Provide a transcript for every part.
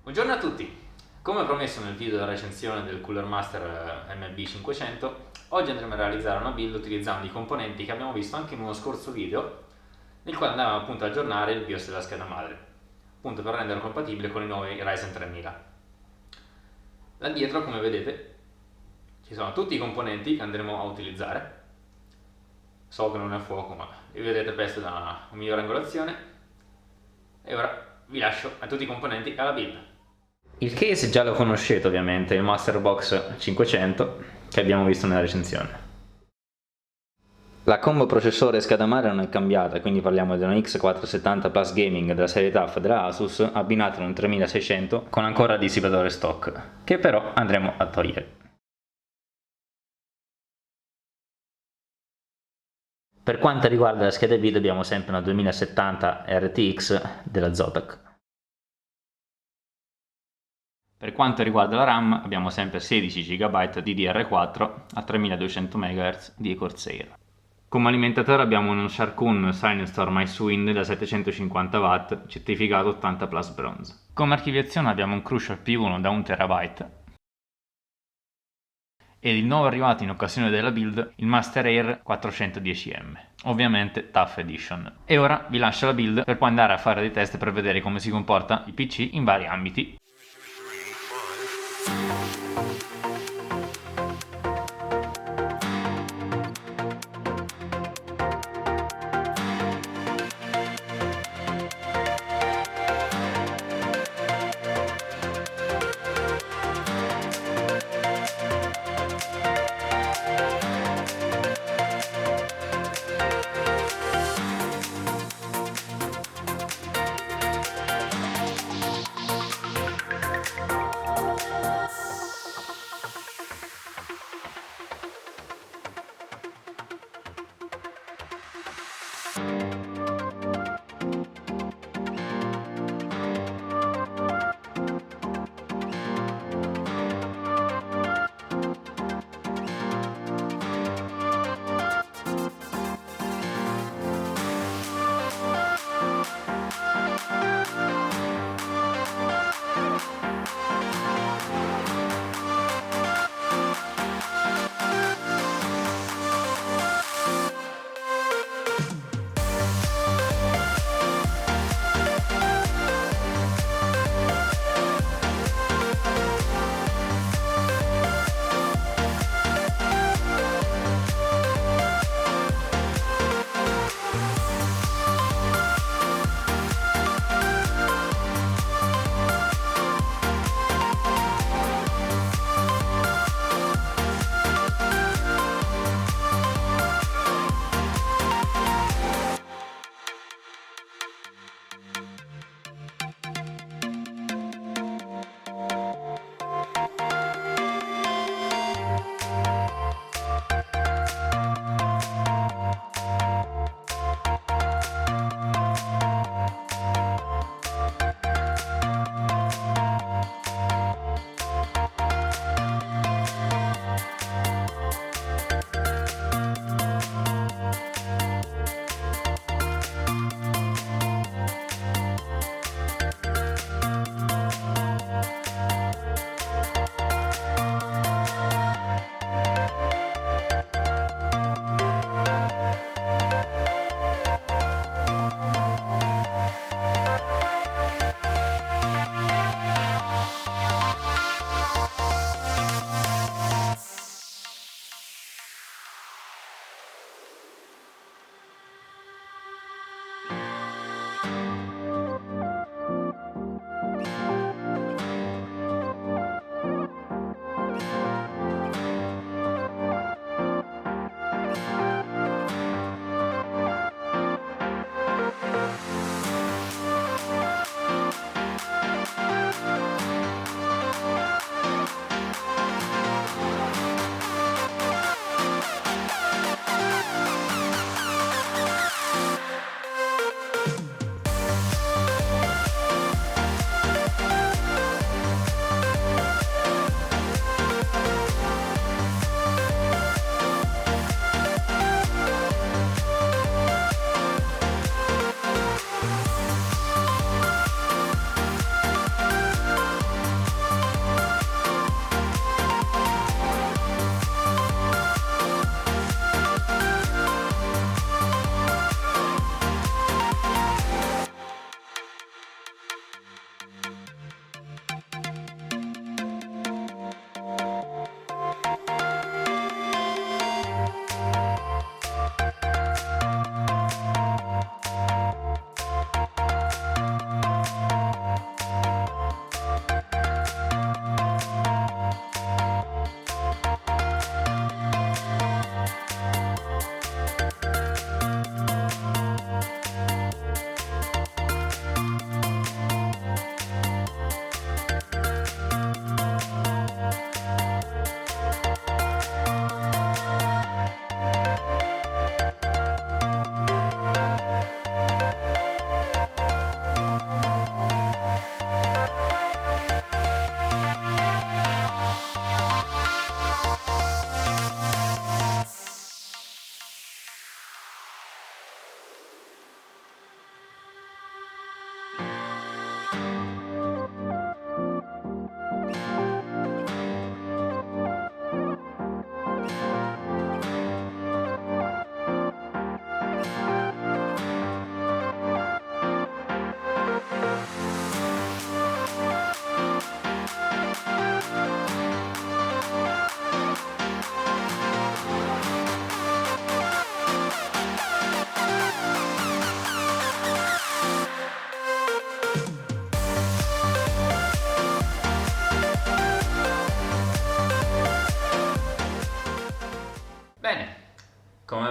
Buongiorno a tutti! Come promesso nel video della recensione del Cooler Master MB500, oggi andremo a realizzare una build utilizzando i componenti che abbiamo visto anche in uno scorso video, nel quale andavamo appunto a aggiornare il BIOS della scheda madre, appunto per renderlo compatibile con i nuovi Ryzen 3000. Là dietro, come vedete, ci sono tutti i componenti che andremo a utilizzare. So che non è a fuoco, ma li vedrete presto da una migliore angolazione. E ora vi lascio a tutti i componenti alla build. Il case già lo conoscete ovviamente, il Masterbox 500 che abbiamo visto nella recensione. La combo processore e scheda madre non è cambiata, quindi parliamo di una X470 Plus Gaming della serie TUF della Asus abbinata a un 3600 con ancora dissipatore stock, che però andremo a togliere. Per quanto riguarda la scheda video abbiamo sempre una 2070 RTX della Zotac. Per quanto riguarda la RAM abbiamo sempre 16 GB DDR4 a 3200 MHz di Corsair. Come alimentatore abbiamo uno Sharkoon Sinustor MiceWind da 750 W certificato 80 Plus Bronze. Come archiviazione abbiamo un Crucial P1 da 1 TB ed il nuovo arrivato in occasione della build, il Master Air 410M, ovviamente TUF Edition. E ora vi lascio la build per poi andare a fare dei test per vedere come si comporta il PC in vari ambiti.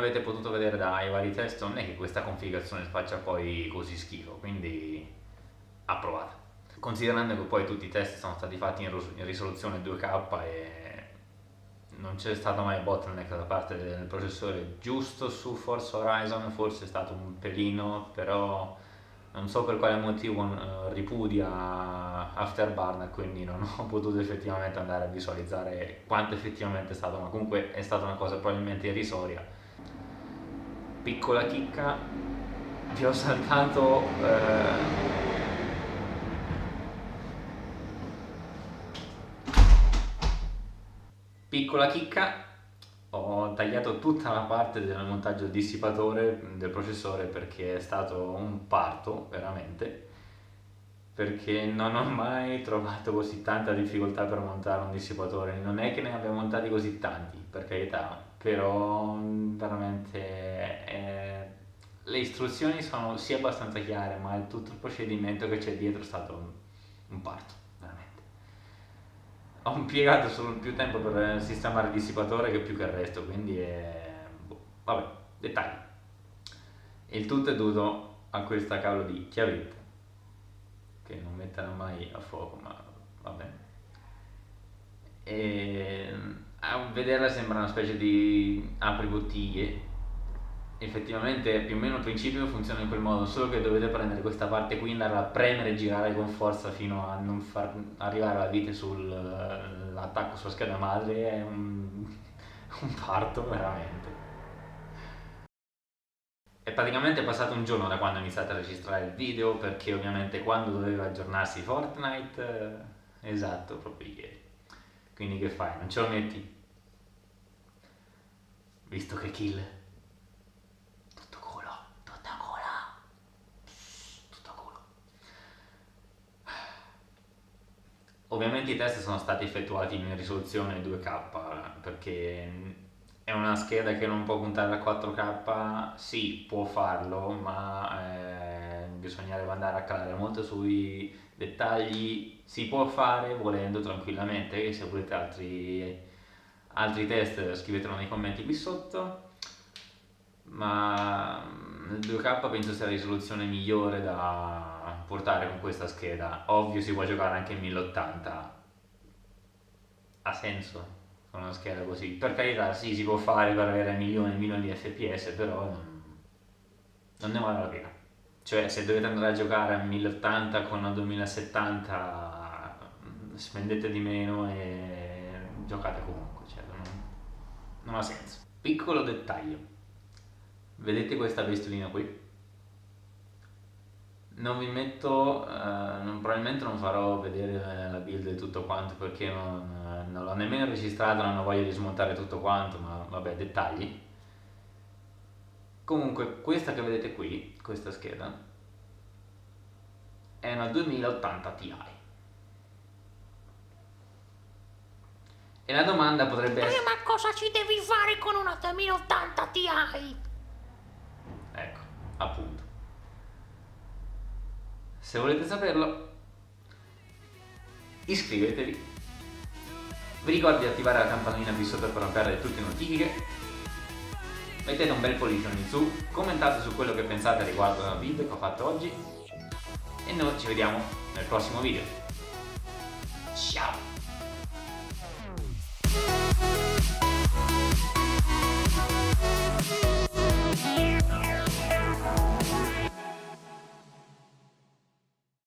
avete potuto vedere dai vari test, non è che questa configurazione faccia poi così schifo, quindi approvata. Considerando che poi tutti i test sono stati fatti in risoluzione 2K e non c'è stato mai bottleneck da parte del processore, giusto su Forza Horizon forse è stato un pelino, però non so per quale motivo ripudia Afterburner, quindi non ho potuto effettivamente andare a visualizzare quanto effettivamente è stato, ma comunque è stata una cosa probabilmente irrisoria. Piccola chicca, vi ho saltato piccola chicca, ho tagliato tutta la parte del montaggio del dissipatore del processore perché è stato un parto, veramente, perché non ho mai trovato così tanta difficoltà per montare un dissipatore. Non è che ne abbia montati così tanti, per carità, però veramente le istruzioni sono sì abbastanza chiare, ma tutto il procedimento che c'è dietro è stato un parto, veramente. Ho impiegato solo più tempo per sistemare il dissipatore che più che il resto, quindi vabbè, dettagli. Il tutto è dovuto a questa cavolo di chiavetta che non metterà mai a fuoco, ma va bene. E a vederla sembra una specie di apribottiglie. Effettivamente più o meno il principio funziona in quel modo, solo che dovete prendere questa parte qui, andarla a premere e girare con forza fino a non far arrivare la vite sull'attacco sulla scheda madre. È un parto veramente. È praticamente passato un giorno da quando ho iniziato a registrare il video, perché ovviamente quando doveva aggiornarsi Fortnite, esatto, proprio ieri. Quindi che fai? Non ce lo metti? Visto che kill. Tutto culo. Ovviamente i test sono stati effettuati in risoluzione 2K perché è una scheda che non può puntare a 4K, sì, può farlo, ma bisognerebbe andare a calare molto sui dettagli. Si può fare volendo tranquillamente, e se volete altri test scrivetelo nei commenti qui sotto, ma il 2K penso sia la risoluzione migliore da portare con questa scheda. Ovvio si può giocare anche in 1080, ha senso con una scheda così, per carità sì, si può fare per avere milioni e milioni di fps, però non ne vale la pena. Cioè se dovete andare a giocare a 1080 con una 2070 spendete di meno e giocate comunque, cioè non ha senso. Piccolo dettaglio, vedete questa bestolina qui? Non vi metto, probabilmente non farò vedere la build e tutto quanto perché non l'ho nemmeno registrato, non ho voglia di smontare tutto quanto, ma vabbè, dettagli. Comunque questa che vedete qui, questa scheda, è una 2080 Ti. E la domanda potrebbe essere: ma cosa ci devi fare con una 2080 Ti? ecco, appunto. Se volete saperlo, iscrivetevi. Vi ricordo di attivare la campanellina qui sotto per non perdere tutte le notifiche. Mettete un bel pollice in su, commentate su quello che pensate riguardo al video che ho fatto oggi e noi ci vediamo nel prossimo video. Ciao! We'll be right back.